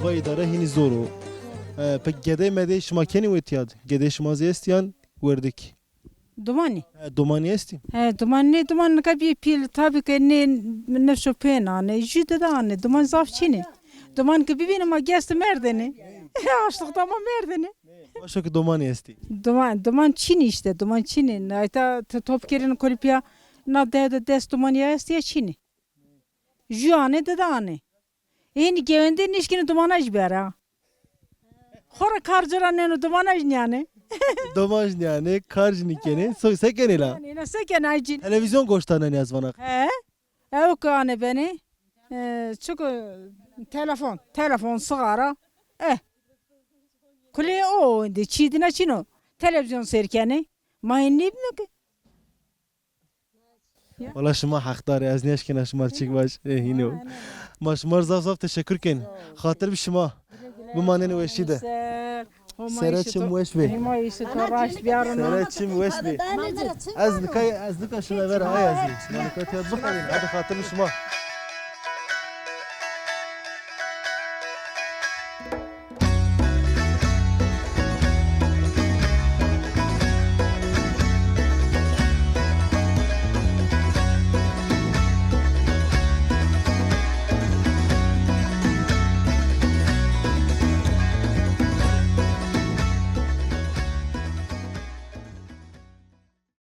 dava idare hini zor o. Pek gede mede şma keni wetiyad. Gede şma zestiyan verdik. Domani. Domani esti. Duman kabi pil tabii ki ne şopena ne jüde da ne duman zafçini. Duman ki bibine ma gesti merdeni. Açlık tamam merdeni. Başka ki domani esti. Duman Çini işte duman Çini. Ayta topkerin kolipya na de des duman ya esti Çini. Juane de dane. Yeni gevende nişkini dumanaj bera. Hora karcıran ne dumanaj yani. Domaj yani karjnikeni sekeni la. Ne seken aycin. Televizyon koştana ne yazmanak. O kane beni. Çünkü telefon sigara. Kule o indi çiğdine çino. Televizyon serkeni. Mayınlayıp mı ki? Valla şıma hakdar az neşkine şımar çıkbaş. Yine o. Ma şımar zaf teşekkür ken. Hatır bir şıma. Bu maneni veşide. Sereçim veşbe. Sereçim veşbe. Az nika şuna ver ay azı. Nika tiyad bakarin. Hadi hatır bir şıma.